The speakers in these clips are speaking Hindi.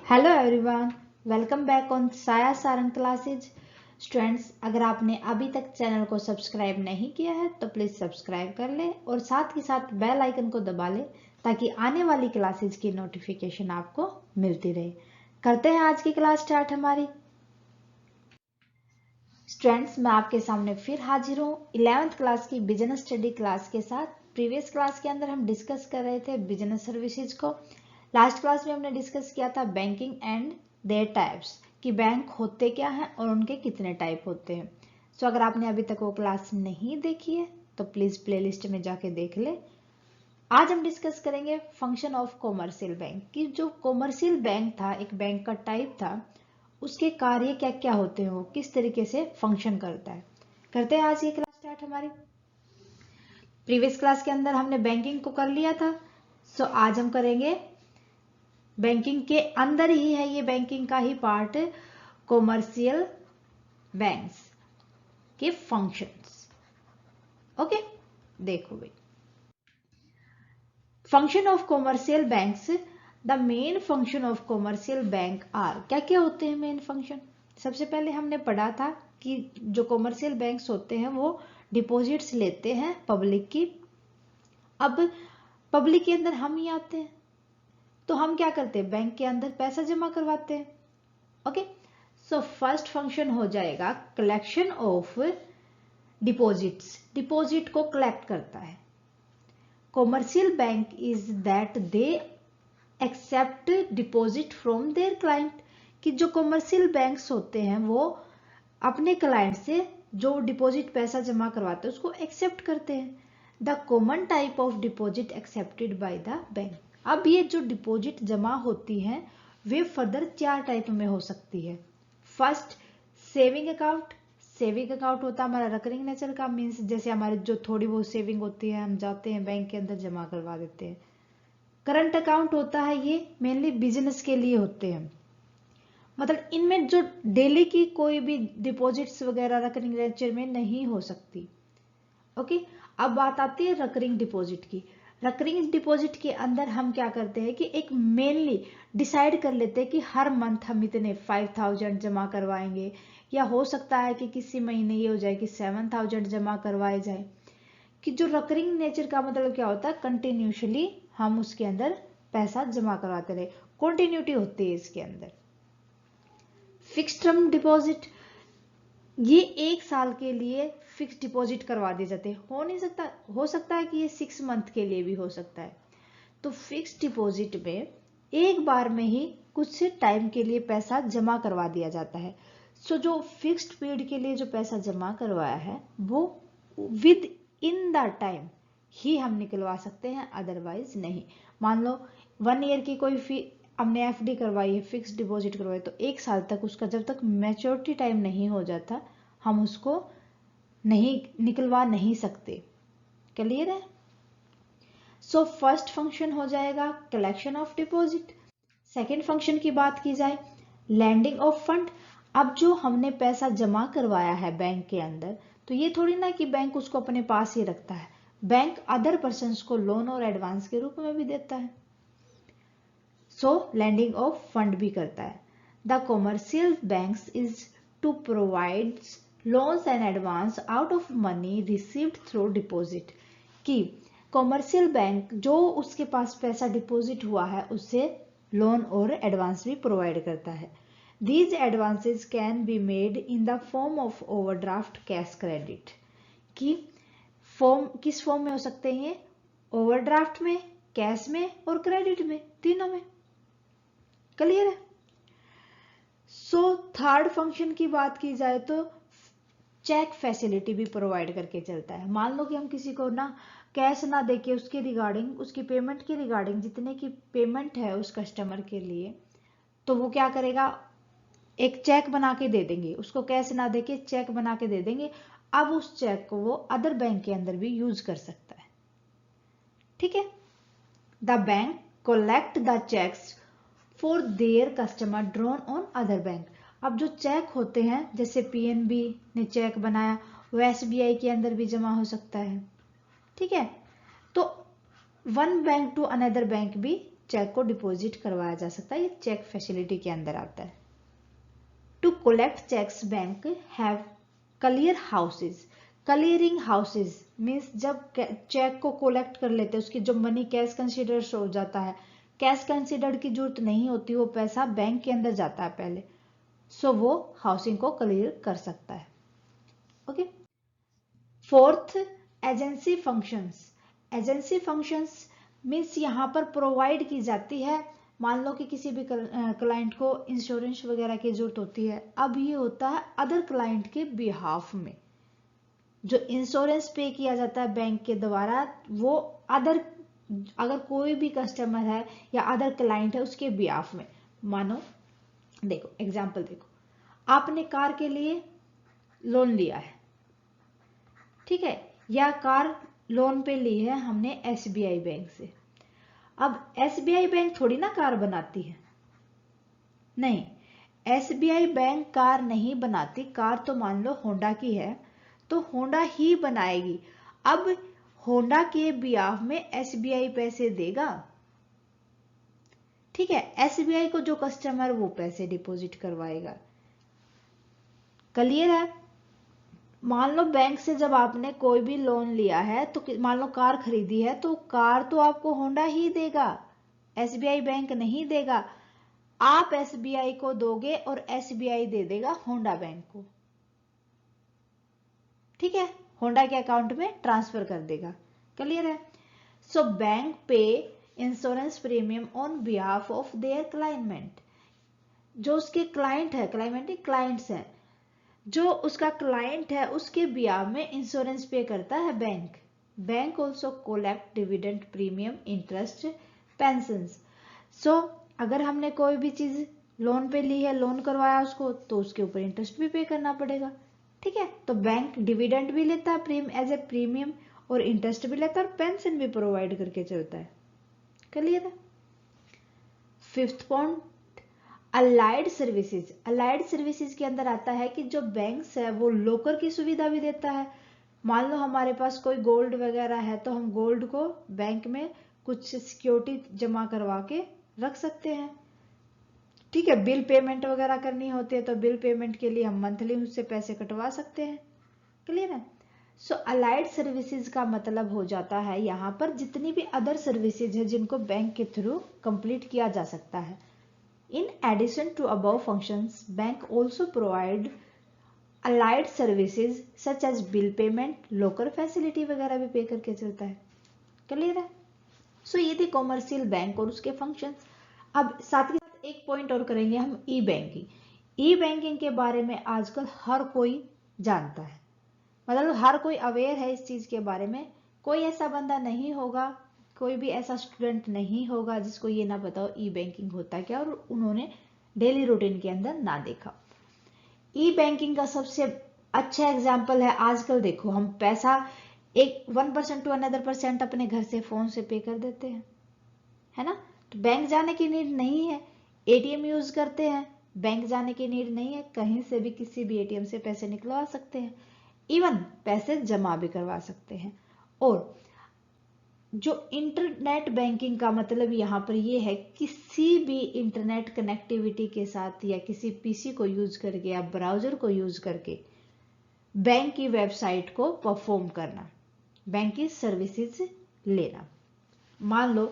Hello everyone, welcome back on साया सारंग क्लासेज। स्टूडेंट्स, अगर आपने अभी तक चैनल को सब्सक्राइब नहीं किया है तो प्लीज़ सब्सक्राइब कर ले और साथ ही साथ बेल आइकन को दबा ले ताकि आने वाली क्लासेज की नोटिफिकेशन आपको मिलती रहे। करते हैं आज की क्लास स्टार्ट हमारी। स्टूडेंट्स, मैं आपके सामने फिर हाजिर हूँ 11th क्लास की बिजनेस स्टडी क्लास के साथ। प्रीवियस क्लास के अंदर हम डिस्कस कर रहे थे बिजनेस सर्विसेज को। लास्ट क्लास में हमने डिस्कस किया था बैंकिंग एंड देयर टाइप्स, कि बैंक होते क्या हैं और उनके कितने टाइप होते हैं। सो अगर आपने अभी तक वो क्लास नहीं देखी है तो प्लीज़ प्लेलिस्ट में जाके देख ले। आज हम डिस्कस करेंगे फंक्शन ऑफ कॉमर्शियल बैंक, कि जो कॉमर्शियल बैंक था, एक बैंक का टाइप था, उसके कार्य क्या क्या होते हैं, वो किस तरीके से फंक्शन करता है। करते हैं आज ये क्लास स्टार्ट हमारी। प्रीवियस क्लास के अंदर हमने बैंकिंग को कर लिया था, सो आज हम करेंगे बैंकिंग के अंदर ही है, ये बैंकिंग का ही पार्ट, कॉमर्शियल बैंक्स के फंक्शंस। ओके, देखो भाई, function of commercial banks. The main function of commercial bank are, क्या क्या होते हैं मेन फंक्शन। सबसे पहले हमने पढ़ा था कि जो कॉमर्शियल बैंक्स होते हैं वो डिपॉजिट्स लेते हैं पब्लिक की। अब पब्लिक के अंदर हम ही आते हैं, तो हम क्या करते हैं, बैंक के अंदर पैसा जमा करवाते हैं। ओके, सो फर्स्ट फंक्शन हो जाएगा कलेक्शन ऑफ डिपॉजिट्स, डिपॉजिट को कलेक्ट करता है। Commercial bank is that they accept deposit from their client, कि जो कॉमर्शियल बैंक्स होते हैं वो अपने क्लाइंट से जो डिपॉजिट पैसा जमा करवाते हैं उसको एक्सेप्ट करते हैं। The common type of deposit accepted by the bank. अब ये जो डिपॉजिट जमा होती हैं वे फर्दर 4 टाइप में हो सकती है। First, saving account. Saving account होता है हमारा रिकरिंग नेचर का, मीन्स जैसे हमारी जो थोड़ी बहुत सेविंग होती है हम जाते हैं बैंक के अंदर जमा करवा देते हैं। करंट अकाउंट होता है, ये मेनली बिजनेस के लिए होते हैं, मतलब इनमें जो डेली की कोई भी डिपॉजिट्स वगैरह रिकरिंग नेचर में नहीं हो सकती। ओके, अब बात आती है रिकरिंग डिपॉजिट की। रिकरिंग डिपॉजिट के अंदर हम क्या करते हैं कि एक मेनली डिसाइड कर लेते हैं कि हर मंथ हम इतने 5000 जमा करवाएंगे, या हो सकता है कि किसी महीने ये हो जाए कि 7000 जमा करवाए जाए। कि जो रिकरिंग नेचर का मतलब क्या होता है, कंटिन्यूसली हम उसके अंदर पैसा जमा करवाते रहे, कंटिन्यूटी होती है इसके अंदर। फिक्स्ड टर्म डिपॉजिट, ये 1 साल के लिए फिक्स डिपॉजिट करवा दिए जाते हैं। हो सकता है कि ये 6 मंथ के लिए भी हो सकता है। तो फिक्स डिपॉजिट में एक बार में ही कुछ टाइम के लिए पैसा जमा करवा दिया जाता है। सो जो फिक्स्ड पीरियड के लिए जो पैसा जमा करवाया है वो विद इन द टाइम ही हम निकलवा सकते हैं, अदरवाइज नहीं। मान लो 1 ईयर की कोई फी हमने एफडी करवाई है, फिक्स डिपॉजिट करवाई, तो 1 साल तक उसका जब तक मैच्योरिटी टाइम नहीं हो जाता हम उसको नहीं निकलवा नहीं सकते। क्लियर है। सो फर्स्ट फंक्शन हो जाएगा collection of deposit. Second function की बात की जाए, लैंडिंग ऑफ फंड। अब जो हमने पैसा जमा करवाया है बैंक के अंदर, तो ये थोड़ी ना कि बैंक उसको अपने पास ही रखता है, बैंक अदर पर्सन को लोन और एडवांस के रूप में भी देता है। सो लैंडिंग ऑफ फंड भी करता है। The commercial banks is to provide loans and advance out of money received through deposit, कि कॉमर्शियल बैंक जो उसके पास पैसा डिपॉजिट हुआ है उससे लोन और एडवांस भी प्रोवाइड करता है। These advances can be made in the form of overdraft, cash, credit. कि फॉर्म किस फॉर्म में हो सकते हैं, ओवरड्राफ्ट में, कैश में और क्रेडिट में, तीनों में। क्लियर है। सो थर्ड फंक्शन की बात की जाए तो चेक फैसिलिटी भी प्रोवाइड करके चलता है। मान लो कि हम किसी को ना कैश ना देके उसके रिगार्डिंग, उसकी पेमेंट के रिगार्डिंग जितने की पेमेंट है उस कस्टमर के लिए, तो वो क्या करेगा, एक चेक बना के दे देंगे उसको, कैश ना देके चेक बना के दे देंगे। अब उस चेक को वो अदर बैंक के अंदर भी यूज कर सकता है। ठीक है। The bank collect the cheques for their customer drawn on other bank. अब जो चेक होते हैं, जैसे पीएनबी ने चेक बनाया, वो एसबीआई के अंदर भी जमा हो सकता है। ठीक है। तो one bank to another bank भी चेक को डिपॉजिट करवाया जा सकता है, ये चेक फैसिलिटी के अंदर आता है। To collect cheques bank have clear houses. Clearing houses means जब चेक को कलेक्ट कर लेते हैं, उसकी जो मनी कैश कंसिडर हो जाता है, कैश कंसिडर की जरूरत नहीं होती, वो पैसा बैंक के अंदर जाता है पहले, सो वो हाउसिंग को क्लियर कर सकता है। Okay. Fourth, agency functions. Agency functions means यहाँ पर प्रोवाइड की जाती है, मान लो कि किसी भी क्लाइंट को इंश्योरेंस वगैरह की जरूरत होती है, अब ये होता है अदर क्लाइंट के बिहाफ में, जो इंश्योरेंस पे किया जाता है बैंक के द्वारा, वो अदर, अगर कोई भी कस्टमर है या अदर क्लाइंट है उसके बिहाफ में। मानो देखो एग्जांपल देखो, आपने कार के लिए लोन लिया है, ठीक है, या कार लोन पे ली है हमने SBI बैंक से। अब SBI बैंक थोड़ी ना कार बनाती है, नहीं, SBI बैंक कार नहीं बनाती, कार तो मान लो होंडा की है तो होंडा ही बनाएगी। अब होंडा के बिहाफ में SBI पैसे देगा, ठीक है, SBI को जो कस्टमर वो पैसे डिपॉजिट करवाएगा। क्लियर है? मान लो बैंक से जब आपने कोई भी लोन लिया है, तो मान लो कार खरीदी है, तो कार तो आपको होंडा ही देगा, SBI बैंक नहीं देगा। आप SBI को दोगे और SBI दे देगा होंडा बैंक को, ठीक है, होंडा के अकाउंट में ट्रांसफर कर देगा। क्लियर है? सो बैंक पे insurance premium on behalf of their client. जो उसके क्लाइंट है, क्लाइंट्स हैं, जो उसका क्लाइंट है उसके बिहाफ में इंश्योरेंस पे करता है bank. Bank also collect dividend, premium, interest, pensions. So अगर हमने कोई भी चीज लोन पे ली है, लोन करवाया उसको, तो उसके ऊपर इंटरेस्ट भी पे करना पड़ेगा, ठीक है। तो बैंक डिविडेंड भी लेता है एज ए प्रीमियम, और इंटरेस्ट भी लेता है, और पेंशन भी प्रोवाइड करके चलता है। क्लियर है? Fifth point, allied services. Allied services के अंदर आता है कि जो बैंक्स है वो लोकर की सुविधा भी देता है। मान लो हमारे पास कोई गोल्ड वगैरह है, तो हम गोल्ड को बैंक में कुछ सिक्योरिटी जमा करवा के रख सकते हैं, ठीक है। बिल पेमेंट वगैरह करनी होती है तो बिल पेमेंट के लिए हम मंथली उससे पैसे कटवा सकते हैं। क्लियर है? सो अलाइड सर्विसेज का मतलब हो जाता है यहाँ पर जितनी भी अदर सर्विसेज है जिनको बैंक के थ्रू कंप्लीट किया जा सकता है। In addition to above functions, bank also provide allied services such as bill payment, locker facility वगैरह भी पे करके चलता है। क्लियर है? सो ये थे कॉमर्शियल बैंक और उसके फंक्शंस। अब साथ के साथ एक पॉइंट और करेंगे हम, ई बैंकिंग। ई बैंकिंग के बारे में आजकल हर कोई जानता है, मतलब हर कोई अवेयर है इस चीज के बारे में। कोई ऐसा बंदा नहीं होगा, कोई भी ऐसा स्टूडेंट नहीं होगा जिसको ये ना पता हो ई बैंकिंग होता क्या, और उन्होंने डेली रूटीन के अंदर ना देखा। ई बैंकिंग का सबसे अच्छा एग्जाम्पल है, आजकल देखो हम पैसा एक 1% टू अनदर % अपने घर से फोन से पे कर देते हैं, है ना। तो बैंक जाने की नीड नहीं है, ATM यूज करते हैं, बैंक जाने की नीड नहीं है, कहीं से भी किसी भी ATM से पैसे निकलवा सकते हैं, इवन पैसे जमा भी करवा सकते हैं। और जो इंटरनेट बैंकिंग का मतलब यहाँ पर ये है, किसी भी इंटरनेट कनेक्टिविटी के साथ या किसी PC को यूज करके या ब्राउजर को यूज करके बैंक की वेबसाइट को परफॉर्म करना, बैंक की सर्विसेज लेना। मान लो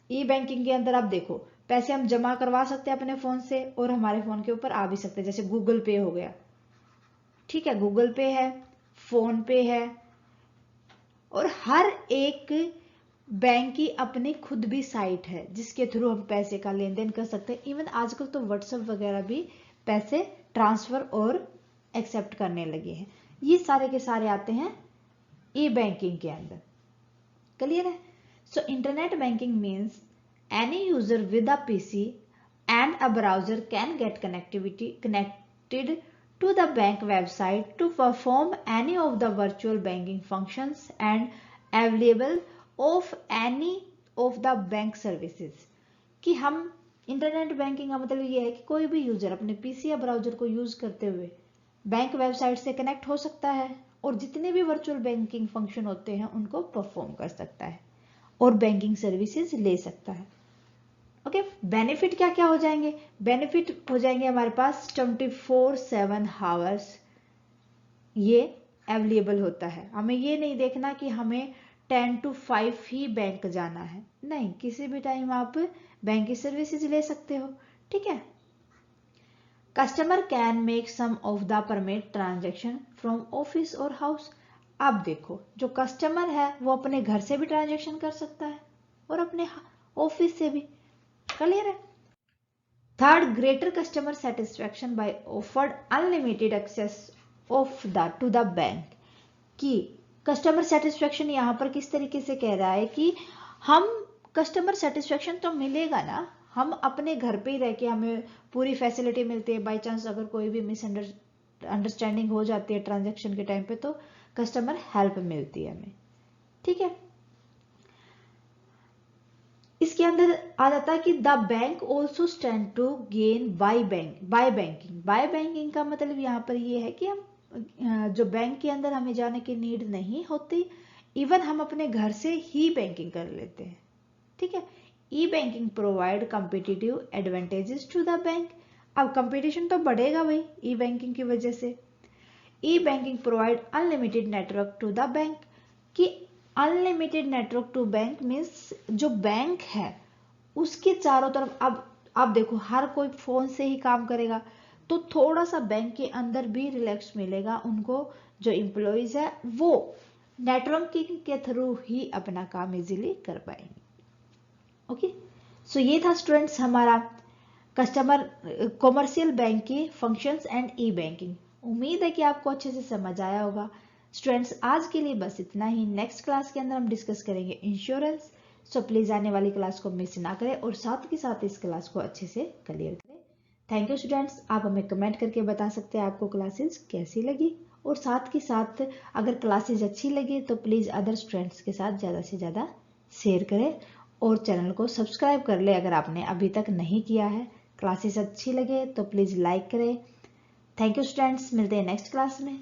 ई बैंकिंग के अंदर आप देखो, पैसे हम जमा करवा सकते हैं अपने फोन से और हमारे फोन के ऊपर आ भी सकते हैं, जैसे गूगल पे हो गया, ठीक है, गूगल पे है, फोन पे है, और हर एक बैंक की अपनी खुद भी साइट है जिसके थ्रू हम पैसे का लेन देन कर सकते हैं। इवन आजकल तो व्हाट्सएप वगैरह भी पैसे ट्रांसफर और एक्सेप्ट करने लगे हैं। ये सारे के सारे आते हैं ई बैंकिंग के अंदर। क्लियर है? So internet banking means any user with a PC and a browser can get connected to the bank website to perform any of the virtual banking functions and available of any of the bank services। कि हम इंटरनेट बैंकिंग का मतलब ये है कि कोई भी यूजर अपने PC या ब्राउजर को यूज करते हुए बैंक वेबसाइट से कनेक्ट हो सकता है और जितने भी वर्चुअल बैंकिंग फंक्शन होते हैं उनको परफॉर्म कर सकता है और बैंकिंग सर्विसेज ले सकता है। ओके, बेनिफिट क्या क्या हो जाएंगे? बेनिफिट हो जाएंगे हमारे पास 24/7 हावर्स ये अवेलेबल होता है। हमें ये नहीं देखना कि हमें 10 to 5 ही बैंक जाना है, नहीं, किसी भी टाइम आप बैंक की सर्विसेज ले सकते हो। ठीक है। Customer can make some of the permit transaction from office और हाउस। अब देखो, जो कस्टमर है वो अपने घर से भी ट्रांजेक्शन कर सकता है और अपने ऑफिस से भी। क्लियर है। Third, greater customer satisfaction by offered unlimited access of the to the bank. कि कस्टमर सेटिस्फेक्शन यहाँ पर किस तरीके से कह रहा है कि हम कस्टमर सेटिस्फेक्शन तो मिलेगा ना, हम अपने घर पे ही रह के हमें पूरी फैसिलिटी मिलती है। बाई चांस अगर कोई भी मिसअंडरस्टैंडिंग हो जाती है ट्रांजेक्शन के टाइम पे तो कस्टमर हेल्प मिलती है हमें। ठीक है। इसके अंदर आ जाता है कि the bank also stand to gain by banking. By banking का मतलब यहाँ पर ये है कि हम जो बैंक के अंदर हमें जाने की नीड नहीं होती, इवन हम अपने घर से ही बैंकिंग कर लेते हैं। ठीक है। E banking provide competitive advantages to the bank. अब कंपटीशन तो बढ़ेगा भाई ई बैंकिंग की वजह से। E banking provide unlimited network to the bank. कि unlimited network to bank means जो बैंक है उसके चारों तरफ, अब देखो हर कोई फोन से ही काम करेगा तो थोड़ा सा बैंक के अंदर भी रिलैक्स मिलेगा उनको। जो एम्प्लॉइज है वो नेटवर्किंग के थ्रू ही अपना काम इजीली कर पाएंगे। ओके, सो ये था स्टूडेंट्स हमारा कस्टमर कॉमर्शियल बैंक की फंक्शंस एंड ई बैंकिंग। उम्मीद है कि आपको अच्छे से समझ आया होगा। स्टूडेंट्स आज के लिए बस इतना ही। नेक्स्ट क्लास के अंदर हम डिस्कस करेंगे इंश्योरेंस। सो प्लीज आने वाली क्लास को मिस ना करें और साथ के साथ इस क्लास को अच्छे से क्लियर करें। Thank you students. आप हमें कमेंट करके बता सकते हैं आपको क्लासेस कैसी लगी, और साथ के साथ अगर क्लासेस अच्छी लगी तो प्लीज अदर स्टूडेंट्स के साथ ज़्यादा से ज़्यादा शेयर करें और चैनल को सब्सक्राइब कर ले अगर आपने अभी तक नहीं किया है। क्लासेस अच्छी लगे तो प्लीज़ लाइक करें। थैंक यू स्टूडेंट्स, मिलते हैं नेक्स्ट क्लास में।